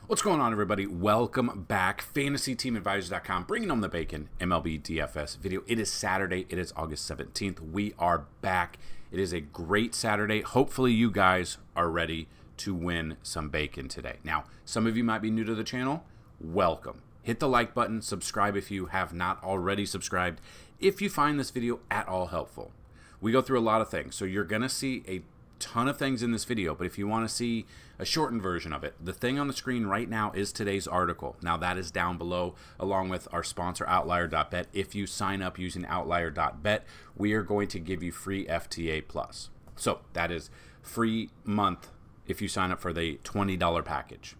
What's going on, everybody? Welcome back. FantasyTeamAdvisors.com, bringing home the bacon, MLB DFS video. It is Saturday. It is August 17th. We are back. It is a great Saturday. Hopefully, you guys are ready to win some bacon today. Now, some of you might be new to the channel. Welcome. Hit the like button. Subscribe if you have not already subscribed. If you find this video at all helpful, we go through a lot of things. So you're going to see a ton of things in this video, but if you want to see a shortened version of it, the thing on the screen right now is today's article. Now that is down below along with our sponsor Outlier.bet. If you sign up using Outlier.bet, we are going to give you free FTA Plus. So that is free month if you sign up for the $20 package.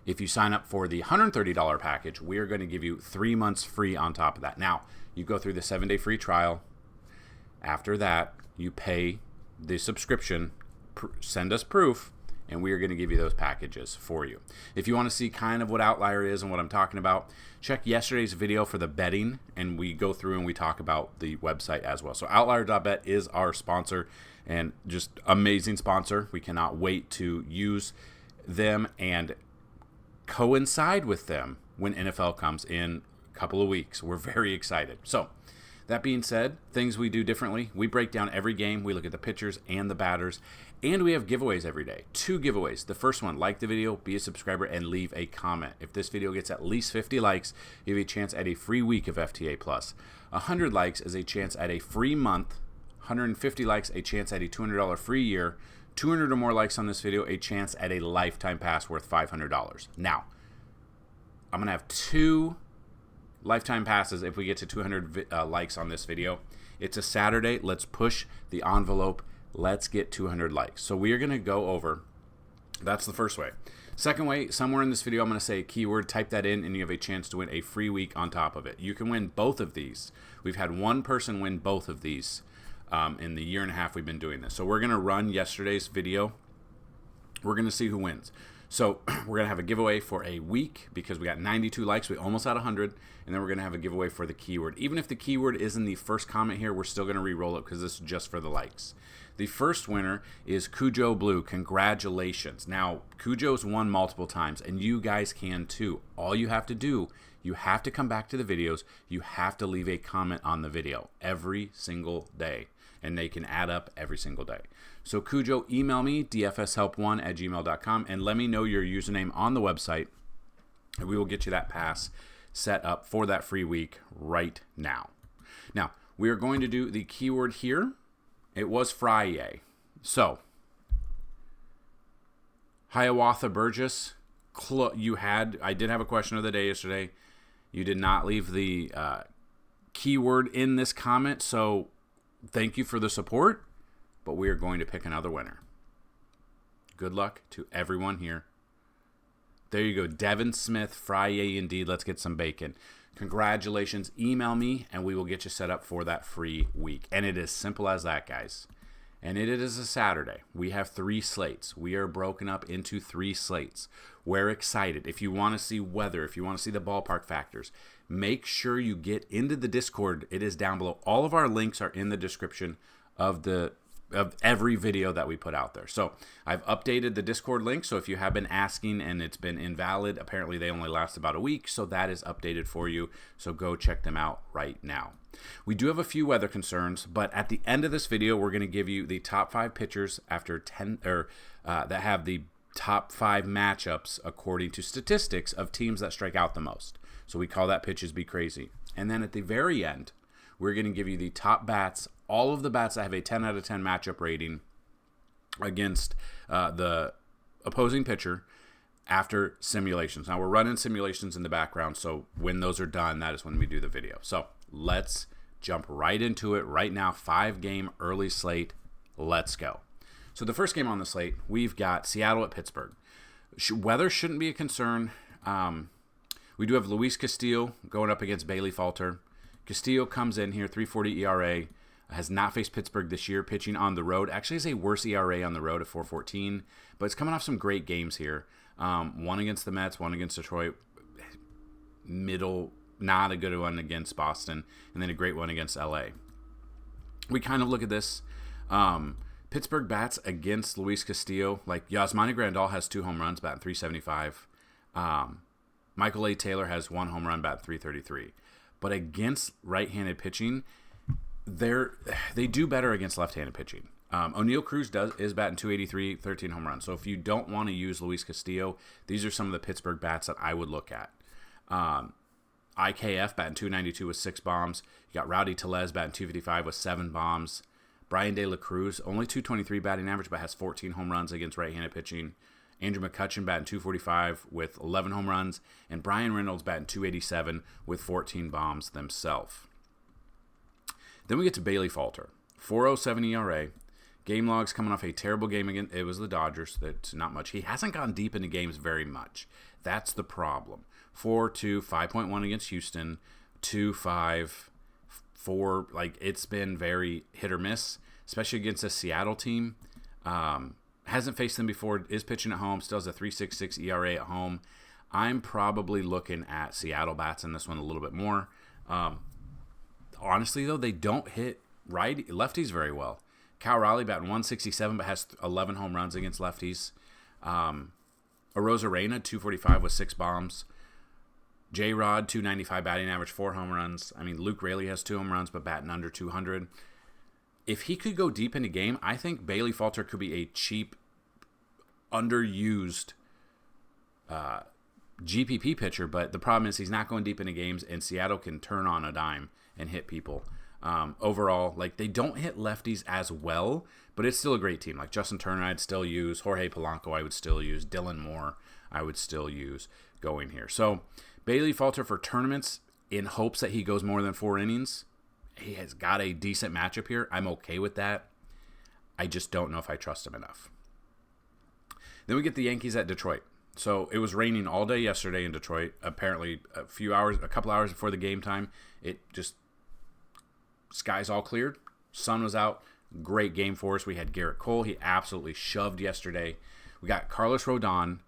If you sign up for the $130 package, we are going to give you 3 months free on top of that. Now, you go through the 7-day free trial. After that, you pay the subscription, send us proof, and we are going to give you those packages for you. If you want to see kind of what Outlier is and what I'm talking about, check yesterday's video for the betting, and we go through and we talk about the website as well. So Outlier.bet is our sponsor, and just amazing sponsor. We cannot wait to use them and coincide with them when NFL comes in a couple of weeks. We're very excited. So that being said, things we do differently. We break down every game. We look at the pitchers and the batters. And we have giveaways every day. 2 giveaways. The first one, like the video, be a subscriber, and leave a comment. If this video gets at least 50 likes, you have a chance at a free week of FTA Plus. 100 likes is a chance at a free month. 150 likes, a chance at a $200 free year. 200 or more likes on this video, a chance at a lifetime pass worth $500. Now, I'm going to have 2 lifetime passes if we get to 200 likes on this video. It's a Saturday. Let's push the envelope. Let's get 200 likes. So we are going to go over, that's the first way. Second way, somewhere in this video I'm going to say a keyword, type that in, and you have a chance to win a free week on top of it. You can win both of these. We've had one person win both of these in the year and a half we've been doing this. So we're going to run yesterday's video. We're going to see who wins. So we're going to have a giveaway for a week because we got 92 likes. We almost had 100. And then we're going to have a giveaway for the keyword. Even if the keyword is in the first comment here, we're still going to re-roll it because this is just for the likes. The first winner is Cujo Blue. Congratulations. Now, Cujo's won multiple times, and you guys can too. All you have to do, you have to come back to the videos. You have to leave a comment on the video every single day, and they can add up every single day. So Cujo, email me, dfshelp1@gmail.com, and let me know your username on the website, and we will get you that pass set up for that free week right now. Now, we are going to do the keyword here. It was Friday. So, Hiawatha Burgess, I did have a question of the day yesterday. You did not leave the keyword in this comment, so thank you for the support, but we are going to pick another winner. Good luck to everyone here. There you go. Devin Smith, Friday indeed. Let's get some bacon. Congratulations. Email me, and we will get you set up for that free week. And it is simple as that, guys. And it is a Saturday. We have 3 slates. We are broken up into 3 slates. We're excited. If you want to see weather, if you want to see the ballpark factors, make sure you get into the Discord. It is down below. All of our links are in the description of every video that we put out there. So I've updated the Discord link. So if you have been asking and it's been invalid, apparently they only last about a week. So that is updated for you. So go check them out right now. We do have a few weather concerns, but at the end of this video, we're going to give you the top 5 pitchers after 10 that have the top 5 matchups according to statistics of teams that strike out the most. So we call that pitches be crazy. And then at the very end, we're going to give you the top bats, all of the bats that have a 10 out of 10 matchup rating against the opposing pitcher after simulations. Now, we're running simulations in the background, so when those are done, that is when we do the video. So let's jump right into it right now. 5-game early slate. Let's go. So the first game on the slate, we've got Seattle at Pittsburgh. Weather shouldn't be a concern. We do have Luis Castillo going up against Bailey Falter. Castillo comes in here, 3.40 ERA, has not faced Pittsburgh this year, pitching on the road. Actually has a worse ERA on the road at 4.14, but it's coming off some great games here. One against the Mets, one against Detroit, middle, not a good one against Boston, and then a great one against LA. We kind of look at this. Pittsburgh bats against Luis Castillo. Like, Yasmani Grandal has 2 home runs, batting .375. Michael A. Taylor has 1 home run, batting .333. But against right-handed pitching, they do better against left-handed pitching. O'Neal Cruz is batting .283, 13 home runs. So if you don't want to use Luis Castillo, these are some of the Pittsburgh bats that I would look at. IKF batting .292 with 6 bombs. You got Rowdy Tellez batting .255 with 7 bombs. Brian De La Cruz, only .223 batting average, but has 14 home runs against right-handed pitching. Andrew McCutchen batting .245 with 11 home runs. And Brian Reynolds batting .287 with 14 bombs themselves. Then we get to Bailey Falter. 4.07 ERA. Game logs coming off a terrible game again. It was the Dodgers. That's not much. He hasn't gone deep into games very much. That's the problem. 4.2, 5.1 against Houston, 2.5, 4. Like, it's been very hit or miss, especially against a Seattle team. Hasn't faced them before. Is pitching at home. Still has a 3.66 ERA at home. I'm probably looking at Seattle bats in this one a little bit more. Honestly, though, they don't hit lefties very well. Cal Raleigh batting .167, but has 11 home runs against lefties. Arozarena, .245 with 6 bombs. J-Rod, .295 batting average, 4 home runs. I mean, Luke Raley has 2 home runs, but batting under .200. If he could go deep into game, I think Bailey Falter could be a cheap, underused GPP pitcher, but the problem is he's not going deep into games, and Seattle can turn on a dime and hit people. Overall, like, they don't hit lefties as well, but it's still a great team. Like Justin Turner, I'd still use. Jorge Polanco, I would still use. Dylan Moore, I would still use going here. So Bailey Falter for tournaments, in hopes that he goes more than 4 innings. He has got a decent matchup here. I'm okay with that. I just don't know if I trust him enough. Then we get the Yankees at Detroit. So it was raining all day yesterday in Detroit. Apparently, a couple hours before the game time, skies all cleared. Sun was out. Great game for us. We had Garrett Cole. He absolutely shoved yesterday. We got Carlos Rodon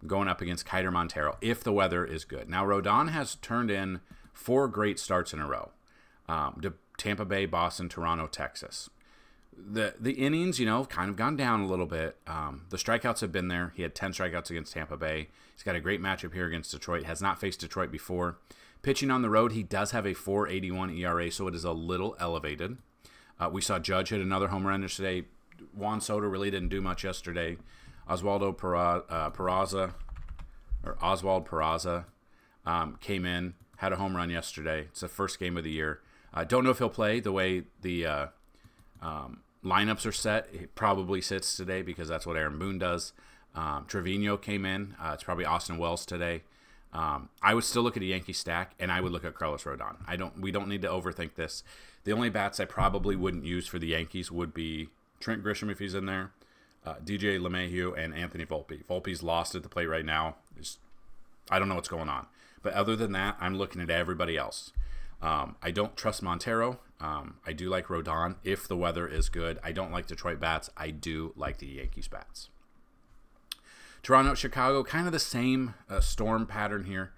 going up against Kiter Montero if the weather is good. Now, Rodon has turned in 4 great starts in a row. To Tampa Bay, Boston, Toronto, Texas. The innings, kind of gone down a little bit. The strikeouts have been there. He had 10 strikeouts against Tampa Bay. He's got a great matchup here against Detroit. Has not faced Detroit before. Pitching on the road, he does have a 4.81 ERA, so it is a little elevated. We saw Judge hit another home run yesterday. Juan Soto really didn't do much yesterday. Oswald Peraza came in, had a home run yesterday. It's the first game of the year. Don't know if he'll play the way the lineups are set. He probably sits today because that's what Aaron Boone does. Trevino came in. It's probably Austin Wells today. I would still look at a Yankee stack, and I would look at Carlos Rodon. We don't need to overthink this. The only bats I probably wouldn't use for the Yankees would be Trent Grisham if he's in there, DJ LeMahieu, and Anthony Volpe. Volpe's lost at the plate right now. I don't know what's going on. But other than that, I'm looking at everybody else. I don't trust Montero. I do like Rodon if the weather is good. I don't like Detroit bats. I do like the Yankees bats. Toronto, Chicago, kind of the same storm pattern here.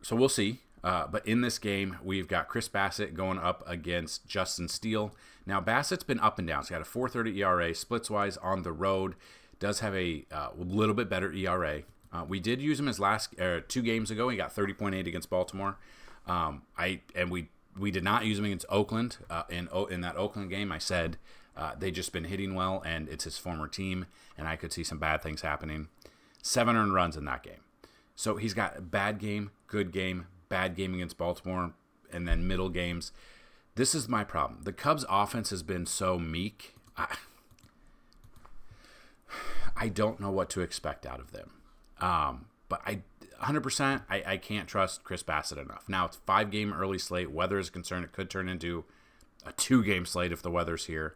So we'll see. But in this game, we've got Chris Bassett going up against Justin Steele. Now, Bassett's been up and down. He's got a 4.30 ERA, splits-wise on the road. Does have a little bit better ERA. We did use him his last 2 games ago. He got 30.8 against Baltimore. We did not use him against Oakland. In that Oakland game, I said they just been hitting well, and it's his former team, and I could see some bad things happening. 7 earned runs in that game. So he's got bad game, good game, bad game against Baltimore, and then middle games. This is my problem. The Cubs' offense has been so meek. I don't know what to expect out of them. But 100%, I can't trust Chris Bassett enough. Now, it's 5-game early slate. Weather is concerned. It could turn into a 2-game slate if the weather's here.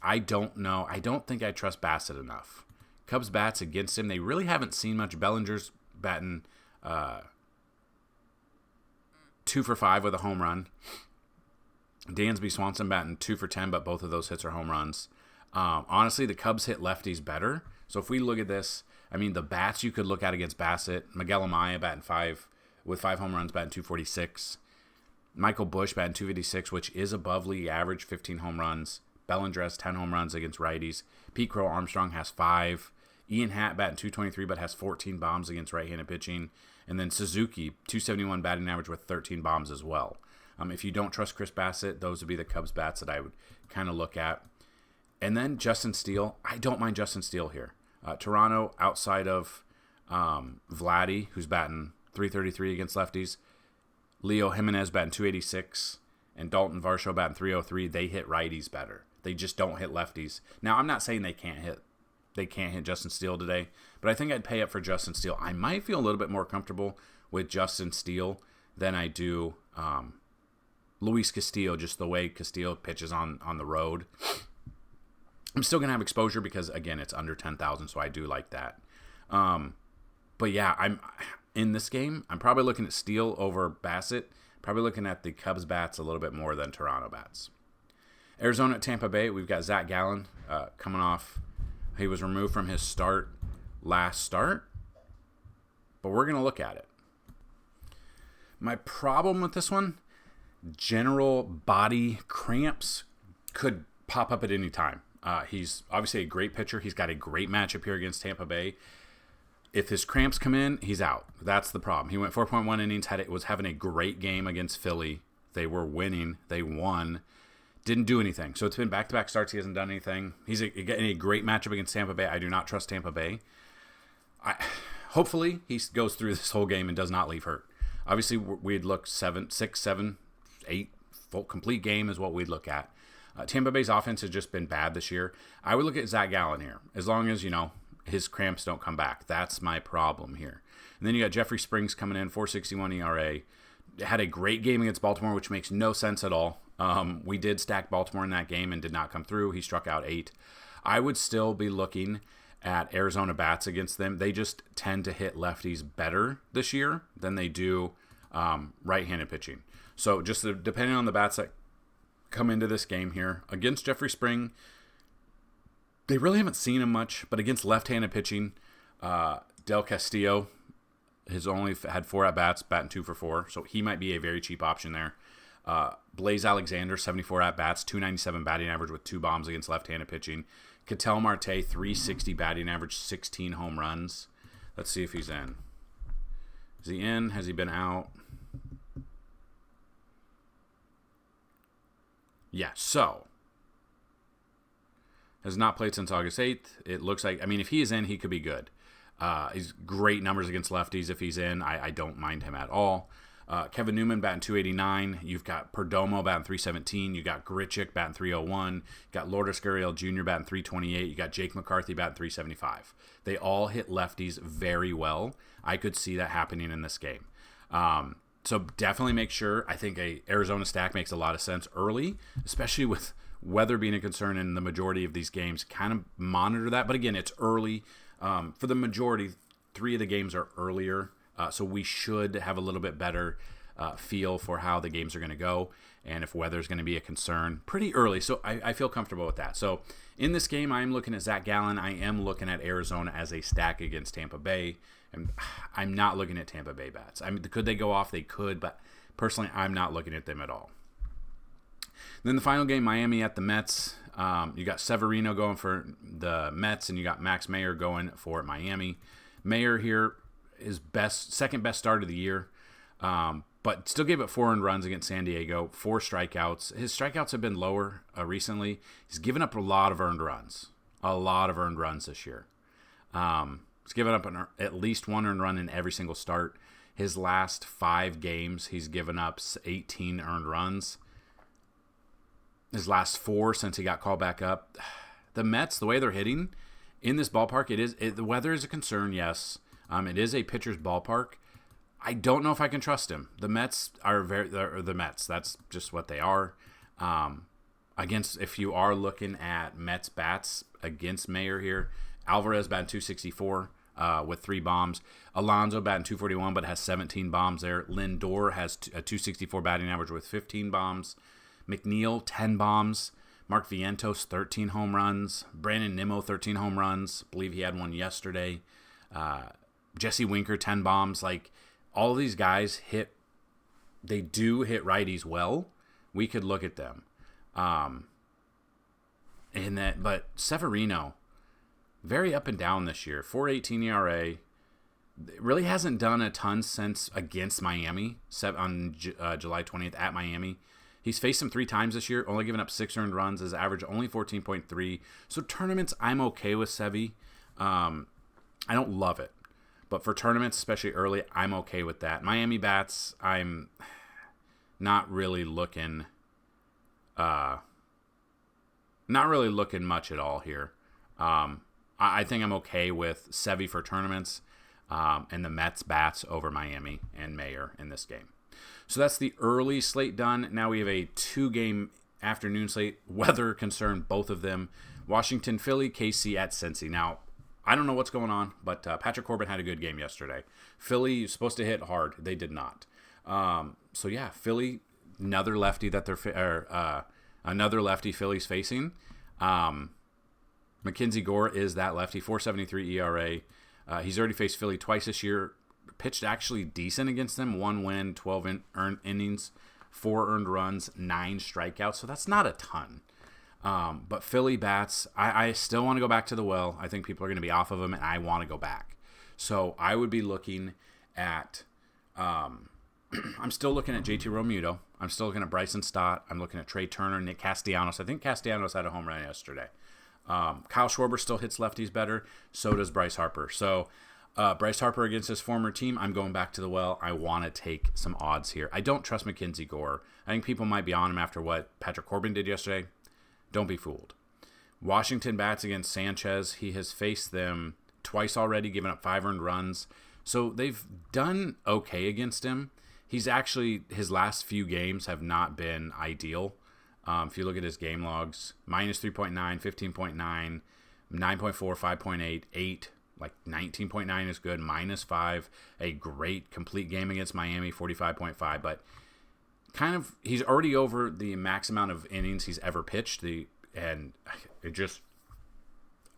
I don't know. I don't think I trust Bassett enough. Cubs bats against him, they really haven't seen much. Bellinger's batting 2 for 5 with a home run. Dansby Swanson batting 2 for 10, but both of those hits are home runs. Honestly, the Cubs hit lefties better. So if we look at this, I mean, the bats you could look at against Bassett, Miguel Amaya batting 5 with 5 home runs, batting 246. Michael Busch batting 256, which is above league average, 15 home runs. Bellinger has 10 home runs against righties. Pete Crow Armstrong has 5. Ian Hatt batting 223 but has 14 bombs against right-handed pitching. And then Suzuki, 271 batting average with 13 bombs as well. If you don't trust Chris Bassett, those would be the Cubs bats that I would kind of look at. And then Justin Steele. I don't mind Justin Steele here. Toronto, outside of Vladdy, who's batting 333 against lefties, Leo Jimenez batting 286, and Dalton Varsho batting 303. They hit righties better. They just don't hit lefties. Now, I'm not saying they can't hit Justin Steele today, but I think I'd pay up for Justin Steele. I might feel a little bit more comfortable with Justin Steele than I do Luis Castillo, just the way Castillo pitches on the road. I'm still going to have exposure because, again, it's under 10,000, so I do like that. But yeah, I'm in this game, I'm probably looking at Steele over Bassett, probably looking at the Cubs bats a little bit more than Toronto bats. Arizona at Tampa Bay, we've got Zach Gallen coming off. He was removed from his last start, but we're going to look at it. My problem with this one, general body cramps could pop up at any time. He's obviously a great pitcher. He's got a great matchup here against Tampa Bay. If his cramps come in, he's out. That's the problem. He went 4.1 innings, was having a great game against Philly. They were winning. They won. Didn't do anything. So it's been back-to-back starts. He hasn't done anything. He's getting a great matchup against Tampa Bay. I do not trust Tampa Bay. Hopefully, he goes through this whole game and does not leave hurt. Obviously, we'd look 6, 7, 8, full complete game is what we'd look at. Tampa Bay's offense has just been bad this year. I would look at Zach Gallen here, as long as, his cramps don't come back. That's my problem here. And then you got Jeffrey Springs coming in, 4.61 ERA. Had a great game against Baltimore, which makes no sense at all. We did stack Baltimore in that game and did not come through. He struck out 8. I would still be looking at Arizona bats against them. They just tend to hit lefties better this year than they do right-handed pitching. So just depending on the bats that come into this game here. Against Jeffrey Spring, they really haven't seen him much, but against left-handed pitching, Del Castillo has only had 4 at-bats, batting 2 for 4, so he might be a very cheap option there. Blaze Alexander, 74 at-bats, 297 batting average with 2 bombs against left-handed pitching. Ketel Marte, 360 batting average, 16 home runs. Let's see if he's in. Is he in? Has he been out? Yeah, so has not played since August 8th. It looks like, if he is in, he could be good. He's great numbers against lefties. If he's in, I don't mind him at all. Kevin Newman batting 289. You've got Perdomo batting 317. You got Grichuk batting 301. You got Lourdes Gurriel Jr. batting 328. You got Jake McCarthy batting 375. They all hit lefties very well. I could see that happening in this game. So definitely make sure. I think a Arizona stack makes a lot of sense early, especially with weather being a concern in the majority of these games. Kind of monitor that. But again, it's early. For the majority, 3 of the games are earlier. So we should have a little bit better feel for how the games are going to go and if weather is going to be a concern pretty early. So I feel comfortable with that. So in this game, I am looking at Zach Gallen. I am looking at Arizona as a stack against Tampa Bay. And I'm not looking at Tampa Bay bats. Could they go off? They could, but personally, I'm not looking at them at all. Then the final game, Miami at the Mets. You got Severino going for the Mets, and you got Max Meyer going for Miami. Meyer here is second best start of the year, but still gave up 4 earned runs against San Diego, 4 strikeouts. His strikeouts have been lower recently. He's given up a lot of earned runs this year. He's given up at least 1 earned run in every single start. His last 5 games, he's given up 18 earned runs. His last 4 since he got called back up. The Mets, the way they're hitting in this ballpark, the weather is a concern, yes. It is a pitcher's ballpark. I don't know if I can trust him. The Mets are the Mets. That's just what they are. If you are looking at Mets bats against Meyer here, Alvarez batting 264 with 3 bombs. Alonso batting 241 but has 17 bombs there. Lindor has a 264 batting average with 15 bombs. McNeil, 10 bombs. Mark Vientos, 13 home runs. Brandon Nimmo, 13 home runs. I believe he had one yesterday. Jesse Winker, 10 bombs. Like, all of these guys they do hit righties well. We could look at them. But Severino, very up and down this year. 4.18 ERA. It really hasn't done a ton since against Miami on July 20th at Miami. He's faced him 3 times this year, only given up 6 earned runs. His average only 14.3. So tournaments, I'm okay with Sevy. I don't love it. But for tournaments, especially early, I'm okay with that. Miami bats, I'm not really looking much at all here. I think I'm okay with Sevy for tournaments and the Mets bats over Miami and Mayer in this game. So that's the early slate done. Now we have a 2-game afternoon slate. Weather concern, both of them. Washington, Philly, KC at Cincy. Now, I don't know what's going on, but Patrick Corbin had a good game yesterday. Philly is supposed to hit hard. They did not. So yeah, Philly, another lefty another lefty Philly's facing. Mackenzie Gore is that lefty, 4.73 ERA. He's already faced Philly twice this year. Pitched actually decent against them. 1 win, 12 earned innings, 4 earned runs, 9 strikeouts. So that's not a ton. But Philly bats, I still want to go back to the well. I think people are going to be off of them, and I want to go back. So I would be looking at I'm still looking at JT Realmuto. I'm still looking at Bryson Stott. I'm looking at Trey Turner, Nick Castellanos. I think Castellanos had a home run yesterday. Kyle Schwarber still hits lefties better. So does Bryce Harper. So Bryce Harper against his former team, I'm going back to the well. I want to take some odds here. I don't trust Mackenzie Gore. I think people might be on him after what Patrick Corbin did yesterday. Don't be fooled. Washington bats against Sanchez. He has faced them twice already, given up 5 earned runs. So they've done okay against him. He's actually, his last few games have not been ideal. If you look at his game logs, minus 3.9, 15.9, 9.4, 5.8, 8, like 19.9 is good, minus 5, a great complete game against Miami, 45.5, but kind of, he's already over the max amount of innings he's ever pitched, and it just,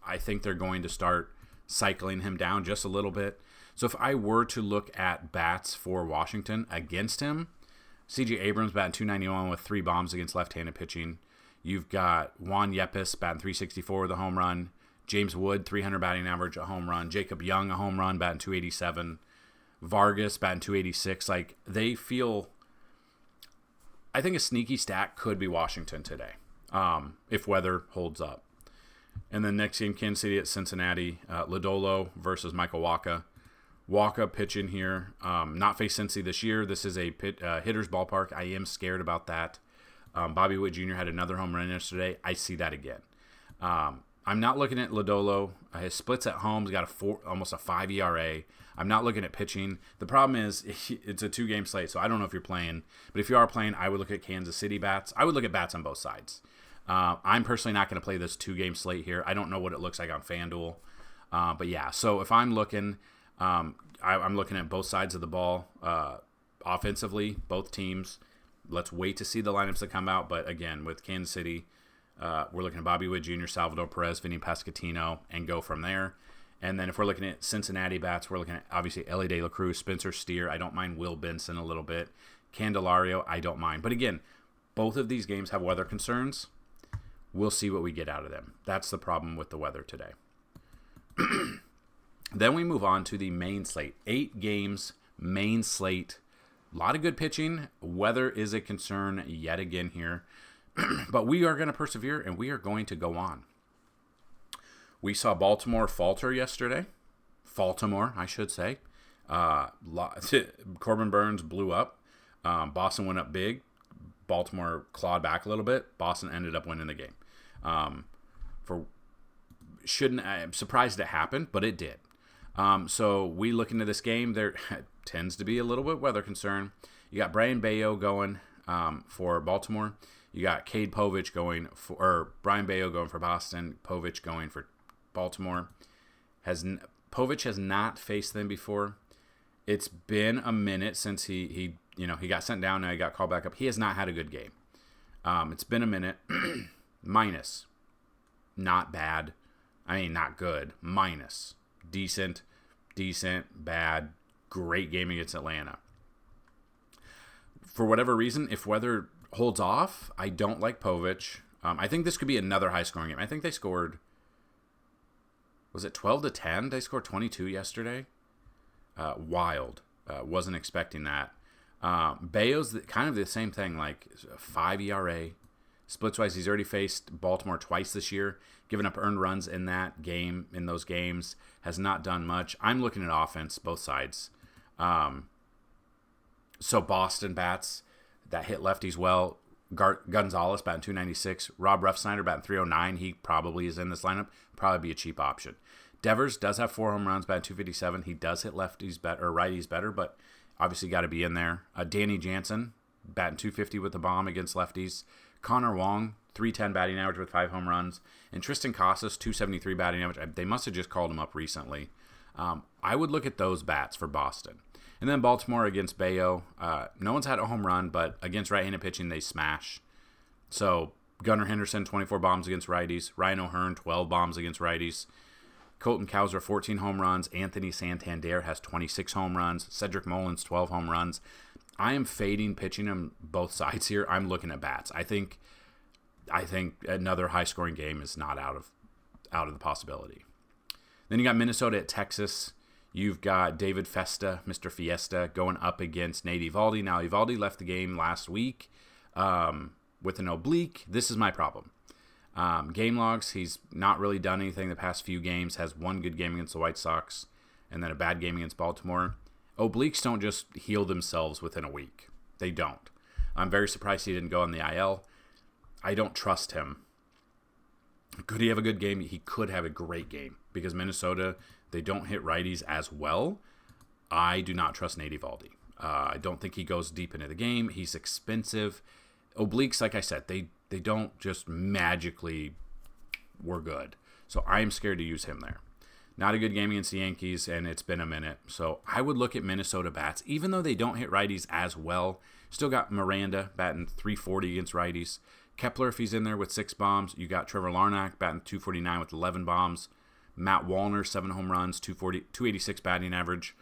I think they're going to start cycling him down just a little bit. So if I were to look at bats for Washington against him, C.J. Abrams batting 291 with 3 bombs against left-handed pitching. You've got Juan Yepes batting 364 with a home run. James Wood, 300 batting average, a home run. Jacob Young, a home run, batting 287. Vargas batting 286. Like, they feel, I think a sneaky stack could be Washington today, if weather holds up. And then next game, Kansas City at Cincinnati. Lodolo versus Michael Wacha. Wacha pitching here. Not faced Cincy this year. This is a hitter's ballpark. I am scared about that. Bobby Witt Jr. had another home run yesterday. I see that again. I'm not looking at Lodolo. His splits at home. He's got almost a 5 ERA. I'm not looking at pitching. The problem is it's a 2-game slate, so I don't know if you're playing. But if you are playing, I would look at Kansas City bats. I would look at bats on both sides. I'm personally not going to play this 2-game slate here. I don't know what it looks like on FanDuel. But yeah, so if I'm looking, I'm looking at both sides of the ball offensively, both teams. Let's wait to see the lineups that come out. But again, with Kansas City, we're looking at Bobby Witt Jr., Salvador Perez, Vinny Pasquantino, and go from there. And then if we're looking at Cincinnati bats, we're looking at obviously Elly De La Cruz, Spencer Steer. I don't mind Will Benson a little bit. Candelario, I don't mind. But again, both of these games have weather concerns. We'll see what we get out of them. That's the problem with the weather today. Then we move on to the main slate. 8 games, main slate. A lot of good pitching. Weather is a concern yet again here. But we are going to persevere, and we are going to go on. We saw Baltimore falter yesterday. Baltimore, I should say. Corbin Burns blew up. Boston went up big. Baltimore clawed back a little bit. Boston ended up winning the game. I'm surprised it happened, but it did. So we look into this game. There tends to be a little bit weather concern. You got Brian Bayo going for Baltimore. You got Cade Povich Brian Bayo going for Boston. Povich going for Baltimore. Povich has not faced them before. It's been a minute since he got sent down. Now he got called back up. He has not had a good game. It's been a minute. Minus. Not bad. I mean, not good. Minus. Decent, bad, great game against Atlanta. For whatever reason, if weather holds off, I don't like Povich. I think this could be another high-scoring game. I think they scored Was it 12-10? They scored 22 yesterday. Wild. Wasn't expecting that. Bayo's kind of the same thing, like 5 ERA. Splits-wise, he's already faced Baltimore twice this year, given up earned runs in those games, has not done much. I'm looking at offense, both sides. So Boston bats that hit lefties well. Gonzalez batting 296. Rob Refsnyder batting 309. He probably is in this lineup. Probably be a cheap option. Devers does have 4 home runs, batting 257. He does hit lefties better or righties better, but obviously got to be in there. Danny Jansen batting 250 with the bomb against lefties. Connor Wong 310 batting average with 5 home runs, and Tristan Casas 273 batting average. They must have just called him up recently. I would look at those bats for Boston. And then Baltimore against Bayo. No one's had a home run, but against right-handed pitching, they smash. So Gunnar Henderson, 24 bombs against righties. Ryan O'Hearn, 12 bombs against righties. Colton Cowser, 14 home runs. Anthony Santander has 26 home runs. Cedric Mullins, 12 home runs. I am fading pitching on both sides here. I'm looking at bats. I think another high-scoring game is not out of the possibility. Then you got Minnesota at Texas. You've got David Festa, Mr. Fiesta, going up against Nate Eovaldi. Now, Eovaldi left the game last week with an oblique. This is my problem. Game logs, he's not really done anything the past few games. Has one good game against the White Sox and then a bad game against Baltimore. Obliques don't just heal themselves within a week. They don't. I'm very surprised he didn't go on the IL. I don't trust him. Could he have a good game? He could have a great game because Minnesota, they don't hit righties as well. I do not trust Nate Eovaldi. I don't think he goes deep into the game. He's expensive. Obliques, like I said, they don't just magically were good. So I'm scared to use him there. Not a good game against the Yankees, and it's been a minute. So I would look at Minnesota bats, even though they don't hit righties as well. Still got Miranda batting 340 against righties. Kepler, if he's in there with 6 bombs. You got Trevor Larnach batting 249 with 11 bombs. Matt Wallner, 7 home runs, 286 batting average.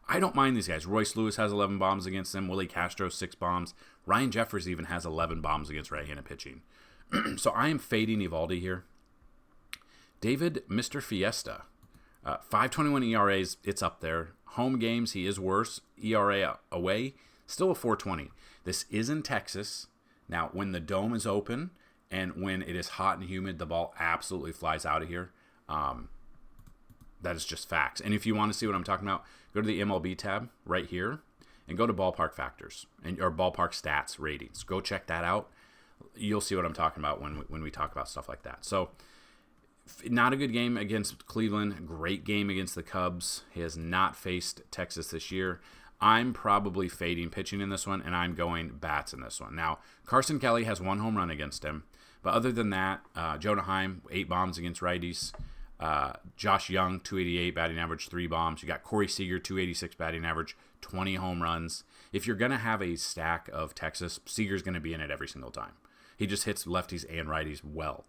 I don't mind these guys. Royce Lewis has 11 bombs against them. Willie Castro, 6 bombs. Ryan Jeffers even has 11 bombs against right-handed pitching. So I am fading Eovaldi here. David, Mr. Fiesta. 5.21 ERAs, it's up there. Home games, he is worse. ERA away, still a 4.20. This is in Texas. Now, when the dome is open and when it is hot and humid, the ball absolutely flies out of here. That is just facts. And if you want to see what I'm talking about, go to the MLB tab right here and go to ballpark factors or ballpark stats ratings. Go check that out. You'll see what I'm talking about when we talk about stuff like that. So, not a good game against Cleveland. Great game against the Cubs. He has not faced Texas this year. I'm probably fading pitching in this one, and I'm going bats in this one. Now, Carson Kelly has 1 home run against him. But other than that, Jonah Heim, 8 bombs against righties. Josh Young, 288 batting average, 3 bombs. You got Corey Seager, 286 batting average, 20 home runs. If you're going to have a stack of Texas, Seager's going to be in it every single time. He just hits lefties and righties well.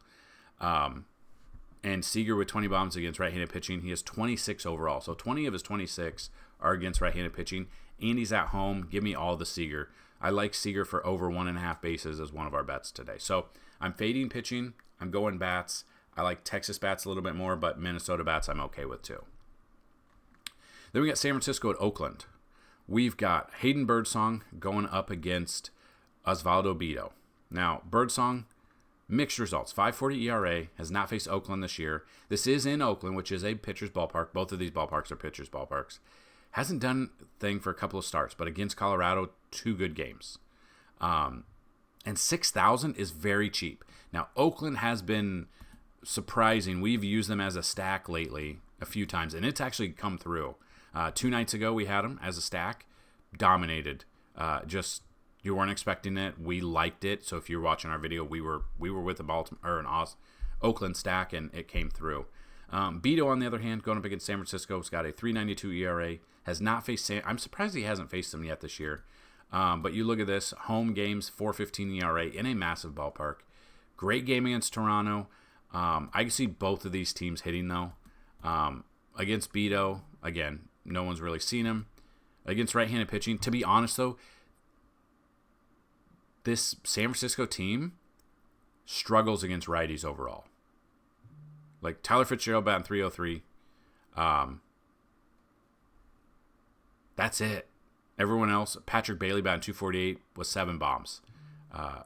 And Seager with 20 bombs against right-handed pitching. He has 26 overall. So 20 of his 26 are against right-handed pitching. And he's at home. Give me all the Seager. I like Seager for over 1.5 bases as one of our bets today. So I'm fading pitching. I'm going bats. I like Texas bats a little bit more, but Minnesota bats I'm okay with too. Then we got San Francisco at Oakland. We've got Hayden Birdsong going up against Osvaldo Bido. Now, Birdsong, mixed results. 5.40 ERA, has not faced Oakland this year. This is in Oakland, which is a pitcher's ballpark. Both of these ballparks are pitcher's ballparks. Hasn't done thing for a couple of starts, but against Colorado, 2 good games. And 6,000 is very cheap. Now, Oakland has been surprising. We've used them as a stack lately a few times, and it's actually come through. 2 nights ago, we had them as a stack. Dominated. You weren't expecting it. We liked it. So if you're watching our video, we were with a Baltimore or an Oakland stack, and it came through. Beto, on the other hand, going up against San Francisco, has got a 3.92 ERA. Has not faced. I'm surprised he hasn't faced them yet this year. But you look at this: home games, 4.15 ERA in a massive ballpark. Great game against Toronto. I can see both of these teams hitting though. Against Beto, again, no one's really seen him. Against right-handed pitching, to be honest though, this San Francisco team struggles against righties overall. Like Tyler Fitzgerald batting 303, That's it. Everyone else, Patrick Bailey batting 248 with 7 bombs.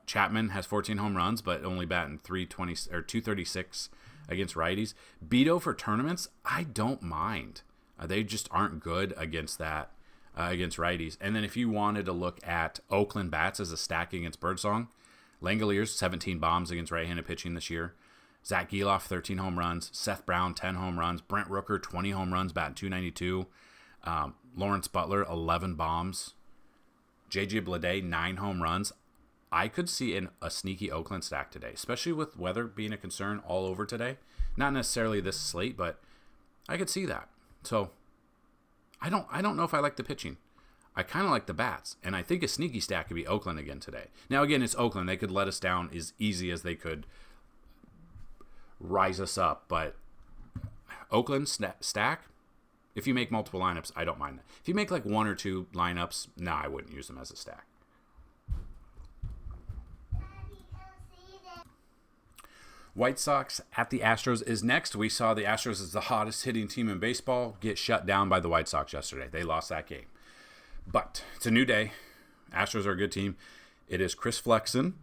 Chapman has 14 home runs, but only batting 320 or 236 against righties. Beto for tournaments, I don't mind. They just aren't good against that, against righties. And then if you wanted to look at Oakland bats as a stack against Birdsong, Langoliers 17 bombs against right-handed pitching this year. Zach Geloff 13 home runs. Seth Brown 10 home runs. Brent Rooker 20 home runs, batting 292. Lawrence Butler 11 bombs. JJ Bleday 9 home runs. I could see a sneaky Oakland stack today, especially with weather being a concern all over today. Not necessarily this slate, but I could see that. So I don't know if I like the pitching. I kind of like the bats, and I think a sneaky stack could be Oakland again today. Now, again, it's Oakland. They could let us down as easy as they could rise us up, but Oakland stack, if you make multiple lineups, I don't mind that. If you make like 1 or 2 lineups, I wouldn't use them as a stack. White Sox at the Astros is next. We saw the Astros as the hottest hitting team in baseball get shut down by the White Sox yesterday. They lost that game. But it's a new day. Astros are a good team. It is Chris Flexen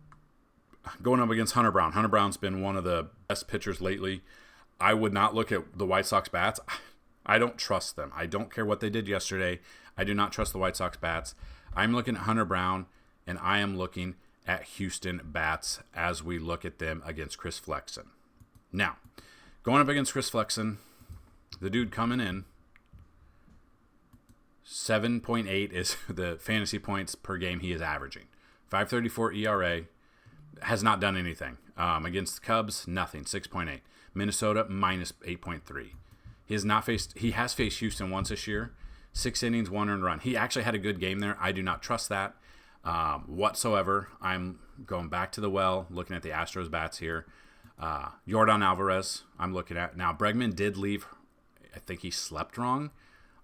going up against Hunter Brown. Hunter Brown's been one of the best pitchers lately. I would not look at the White Sox bats. I don't trust them. I don't care what they did yesterday. I do not trust the White Sox bats. I'm looking at Hunter Brown, and I am looking at Houston bats as we look at them against Chris Flexen. Now, going up against Chris Flexen, the dude coming in, 7.8 is the fantasy points per game he is averaging. 5.34 ERA, has not done anything. Against the Cubs, nothing, 6.8. Minnesota, minus 8.3. He has faced Houston once this year. 6 innings, 1 earned run. He actually had a good game there. I do not trust that whatsoever. I'm going back to the well, looking at the Astros bats here. Yordan Alvarez, I'm looking at. Now, Bregman did leave. I think he slept wrong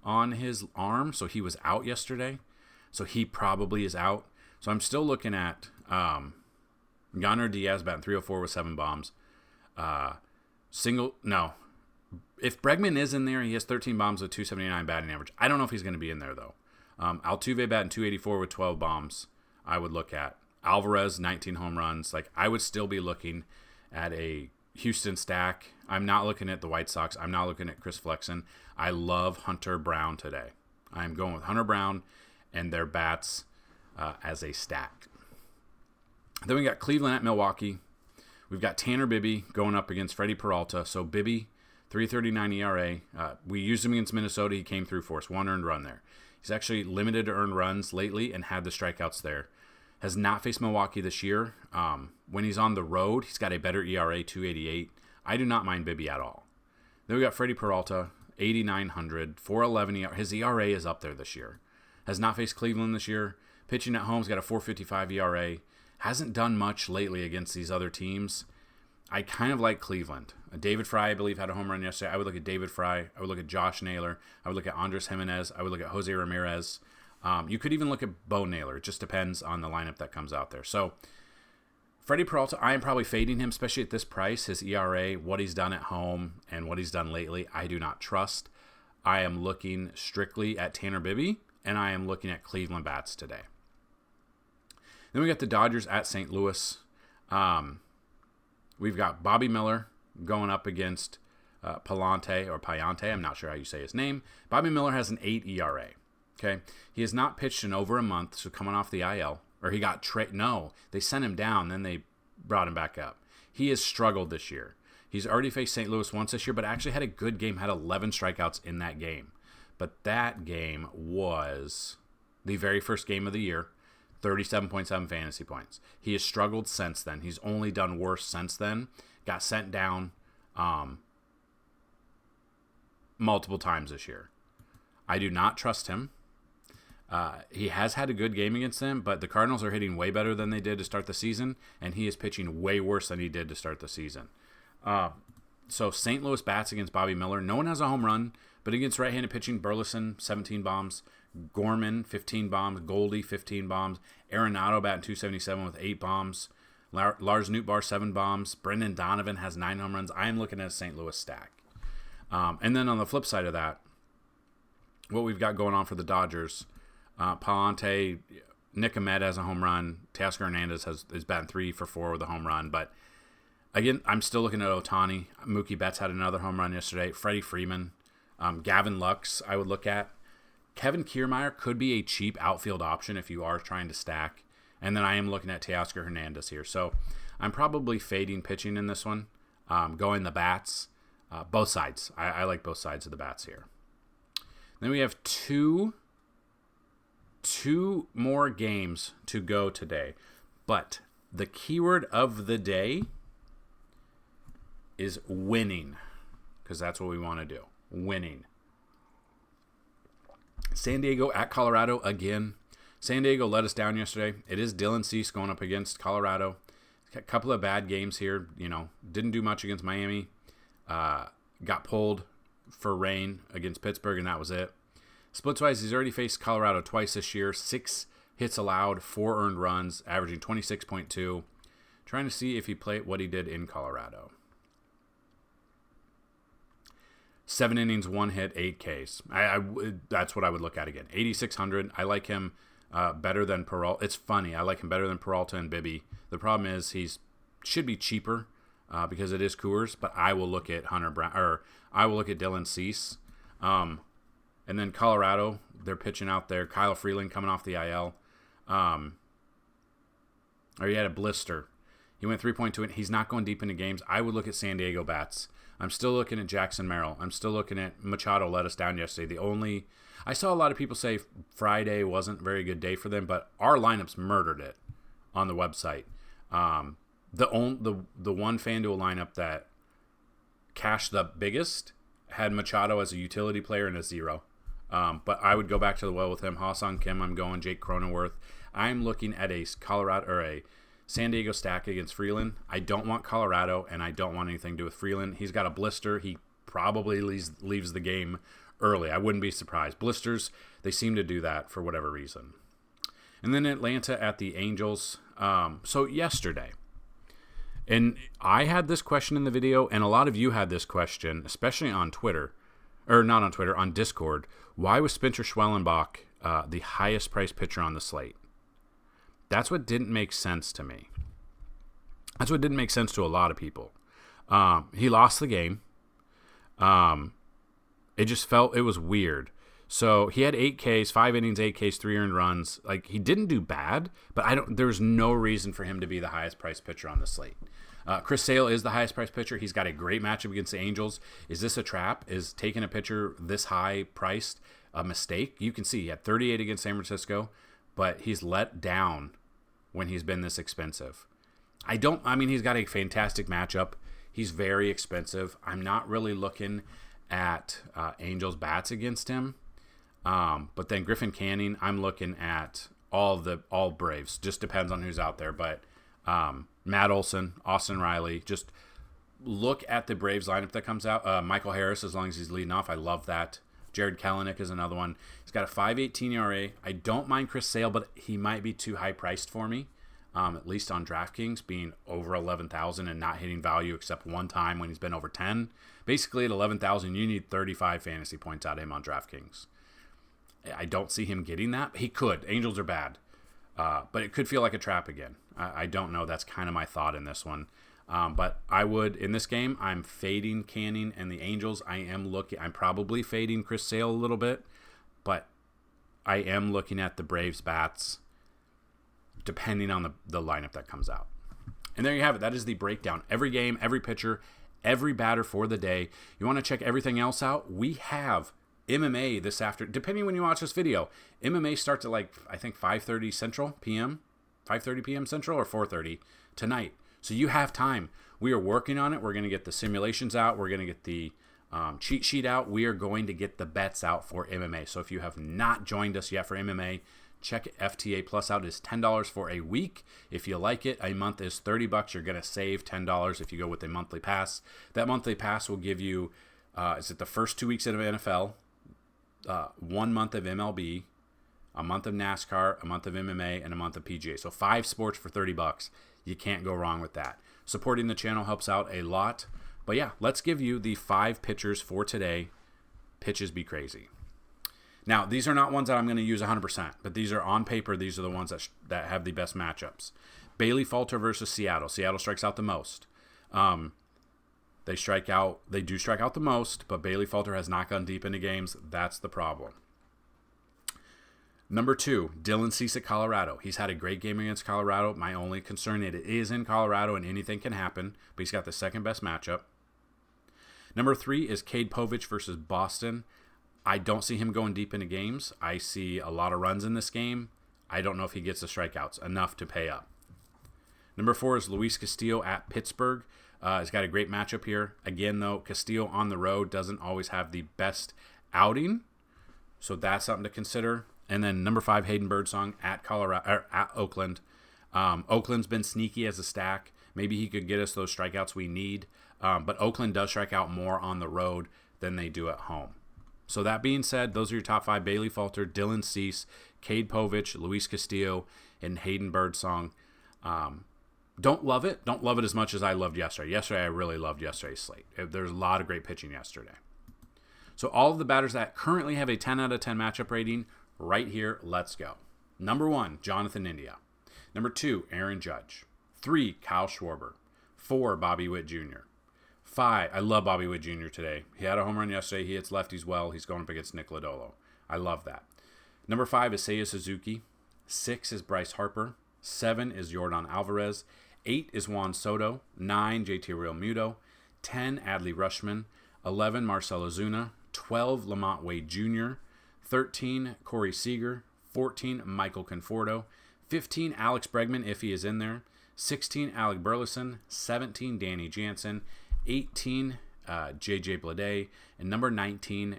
on his arm, so he was out yesterday. So he probably is out. So I'm still looking at Yonder Diaz batting 304 with 7 bombs. If Bregman is in there, he has 13 bombs with 279 batting average. I don't know if he's going to be in there, though. Altuve batting 284 with 12 bombs. I would look at Alvarez, 19 home runs. Like, I would still be looking at a Houston stack. I'm not looking at the White Sox. I'm not looking at Chris Flexen. I love Hunter Brown today. I'm going with Hunter Brown and their bats as a stack. Then we got Cleveland at Milwaukee. We've got Tanner Bibby going up against Freddie Peralta. So Bibby, 3.39 ERA. We used him against Minnesota. He came through for us. 1 earned run there. He's actually limited to earned runs lately and had the strikeouts there. Has not faced Milwaukee this year. When he's on the road, he's got a better ERA, 2.88. I do not mind Bibby at all. Then we got Freddie Peralta, 8,900, 4.11 ERA. His ERA is up there this year. Has not faced Cleveland this year. Pitching at home, he's got a 4.55 ERA. Hasn't done much lately against these other teams. I kind of like Cleveland. David Fry, I believe, had a home run yesterday. I would look at David Fry. I would look at Josh Naylor. I would look at Andres Jimenez. I would look at Jose Ramirez. You could even look at Bo Naylor. It just depends on the lineup that comes out there. So, Freddie Peralta, I am probably fading him, especially at this price. His ERA, what he's done at home, and what he's done lately, I do not trust. I am looking strictly at Tanner Bibby, and I am looking at Cleveland bats today. Then we got the Dodgers at St. Louis. We've got Bobby Miller going up against Payante. I'm not sure how you say his name. Bobby Miller has an 8 ERA. Okay, he has not pitched in over a month, so coming off the IL, or he got they sent him down, then they brought him back up. He has struggled this year. He's already faced St. Louis once this year, but actually had a good game, had 11 strikeouts in that game. But that game was the very first game of the year, 37.7 fantasy points. He has struggled since then. He's only done worse since then. Got sent down multiple times this year. I do not trust him. He has had a good game against them, but the Cardinals are hitting way better than they did to start the season, and he is pitching way worse than he did to start the season. So St. Louis bats against Bobby Miller. No one has a home run, but against right-handed pitching, Burleson, 17 bombs. Gorman, 15 bombs. Goldie, 15 bombs. Arenado batting 277 with 8 bombs. Lars Nootbaar, 7 bombs. Brendan Donovan has 9 home runs. I am looking at a St. Louis stack. And then on the flip side of that, what we've got going on for the Dodgers, Palante, Nick Ahmed has a home run. Teoscar Hernandez is batting 3 for 4 with a home run. But again, I'm still looking at Ohtani. Mookie Betts had another home run yesterday. Freddie Freeman, Gavin Lux, I would look at. Kevin Kiermaier could be a cheap outfield option if you are trying to stack. And then I am looking at Teoscar Hernandez here. So I'm probably fading pitching in this one, going the bats. Both sides. I like both sides of the bats here. Then we have two more games to go today. But the keyword of the day is winning, because that's what we want to do. Winning. San Diego at Colorado again. San Diego let us down yesterday. It is Dylan Cease going up against Colorado. A couple of bad games here. Didn't do much against Miami. Got pulled for rain against Pittsburgh, and that was it. Splits-wise, he's already faced Colorado twice this year. 6 hits allowed, 4 earned runs, averaging 26.2. Trying to see if he played what he did in Colorado. 7 innings, 1 hit, 8 Ks. That's what I would look at again. 8,600. I like him better than Peralta. It's funny. I like him better than Peralta and Bibby. The problem is should be cheaper because it is Coors, but I will look at Hunter Brown, or I will look at Dylan Cease. And then Colorado, they're pitching out there. Kyle Freeland coming off the IL. Or he had a blister. He went 3.2. He's not going deep into games. I would look at San Diego bats. I'm still looking at Jackson Merrill. I'm still looking at Machado let us down yesterday. I saw a lot of people say Friday wasn't a very good day for them, but our lineups murdered it on the website. The one FanDuel lineup that cashed the biggest had Machado as a utility player and a 0. But I would go back to the well with him. Ha-Sung Kim, I'm going. Jake Cronenworth. I'm looking at a Colorado or a San Diego stack against Freeland. I don't want Colorado, and I don't want anything to do with Freeland. He's got a blister. He probably leaves the game early. I wouldn't be surprised. Blisters, they seem to do that for whatever reason. And then Atlanta at the Angels. So yesterday, and I had this question in the video, and a lot of you had this question, especially on Twitter, or not on Twitter, on Discord. Why was Spencer Schwellenbach the highest priced pitcher on the slate? That's what didn't make sense to me. That's what didn't make sense to a lot of people. He lost the game. It just felt it was weird. So he had 8 Ks, 5 innings, 8 Ks, 3 earned runs. Like, he didn't do bad, but there's no reason for him to be the highest priced pitcher on the slate. Chris Sale is the highest priced pitcher. He's got a great matchup against the Angels. Is this a trap? Is taking a pitcher this high priced a mistake? You can see he had 38 against San Francisco, but he's let down when he's been this expensive. He's got a fantastic matchup. He's very expensive. I'm not really looking at Angels bats against him. But then Griffin Canning, I'm looking at all Braves. Just depends on who's out there. But Matt Olson, Austin Riley, just look at the Braves lineup that comes out. Michael Harris, as long as he's leading off, I love that. Jared Kelenic is another one. He's got a 5.18 ERA. I don't mind Chris Sale, but he might be too high priced for me, at least on DraftKings, being over 11,000 and not hitting value except one time when he's been over 10. Basically, at 11,000, you need 35 fantasy points out of him on DraftKings. I don't see him getting that. He could. Angels are bad. But it could feel like a trap again. I don't know. That's kind of my thought in this one. But I would, in this game, I'm fading Canning and the Angels. I'm probably fading Chris Sale a little bit, but I am looking at the Braves bats depending on the lineup that comes out. And there you have it. That is the breakdown. Every game, every pitcher, every batter for the day. You want to check everything else out? We have MMA this afternoon. Depending when you watch this video, MMA starts at I think 5:30 Central PM, 5:30 PM Central, or 4:30 tonight. So you have time. We are working on it. We're going to get the simulations out. We're going to get the cheat sheet out. We are going to get the bets out for MMA. So if you have not joined us yet for MMA, check FTA Plus out. It's $10 for a week. If you like it, a month is $30. You're going to save $10 if you go with a monthly pass. That monthly pass will give you, is it the first 2 weeks of NFL, 1 month of MLB, a month of NASCAR, a month of MMA, and a month of PGA. So 5 sports for $30. You can't go wrong with that. Supporting the channel helps out a lot. But yeah, let's give you the 5 pitchers for today. Pitches be crazy. Now, these are not ones that I'm going to use 100%, but these are on paper. These are the ones that have the best matchups. Bailey Falter versus Seattle. Seattle strikes out the most. They do strike out the most, but Bailey Falter has not gone deep into games. That's the problem. Number 2, Dylan Cease at Colorado. He's had a great game against Colorado. My only concern, it is in Colorado and anything can happen, but he's got the second best matchup. Number 3 is Cade Povich versus Boston. I don't see him going deep into games. I see a lot of runs in this game. I don't know if he gets the strikeouts enough to pay up. Number 4 is Luis Castillo at Pittsburgh. He's got a great matchup here. Again, though, Castillo on the road doesn't always have the best outing, so that's something to consider. And then number 5, Hayden Birdsong at Oakland. Oakland's been sneaky as a stack. Maybe he could get us those strikeouts we need, but Oakland does strike out more on the road than they do at home. So that being said, those are your top 5: Bailey Falter, Dylan Cease, Cade Povich, Luis Castillo, and Hayden Birdsong. Don't love it. Don't love it as much as I loved yesterday. Yesterday, I really loved yesterday's slate. There's a lot of great pitching yesterday. So all of the batters that currently have a 10 out of 10 matchup rating, right here, let's go. Number 1, Jonathan India. Number 2, Aaron Judge. 3, Kyle Schwarber. 4, Bobby Witt Jr. 5, I love Bobby Witt Jr. today. He had a home run yesterday. He hits lefties well. He's going up against Nick Lodolo. I love that. Number 5 is Seiya Suzuki. 6 is Bryce Harper. 7 is Yordan Alvarez. 8 is Juan Soto. 9, JT Realmuto. 10, Adley Rutschman. 11, Marcell Ozuna. 12, Lamont Wade Jr. 13, Corey Seager. 14, Michael Conforto. 15, Alex Bregman, if he is in there. 16, Alec Burleson. 17, Danny Jansen. 18, J.J. Bleday. And number 19,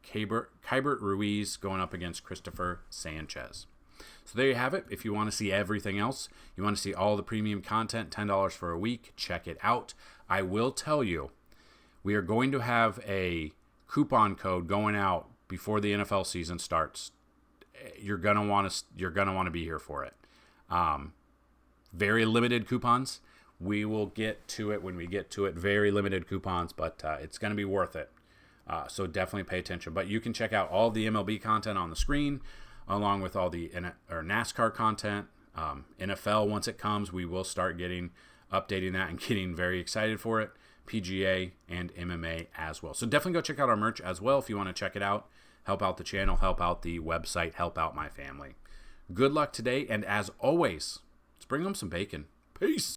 Keibert Ruiz going up against Christopher Sanchez. So there you have it. If you want to see everything else, you want to see all the premium content, $10 for a week, check it out. I will tell you, we are going to have a coupon code going out before the NFL season starts. You're gonna want to be here for it. Very limited coupons. We will get to it when we get to it. Very limited coupons, but it's going to be worth it. So definitely pay attention. But you can check out all the MLB content on the screen, along with all the NASCAR content. NFL, once it comes, we will start updating that and getting very excited for it. PGA and MMA as well. So definitely go check out our merch as well if you want to check it out. Help out the channel, help out the website, help out my family. Good luck today, and as always, let's bring home some bacon. Peace.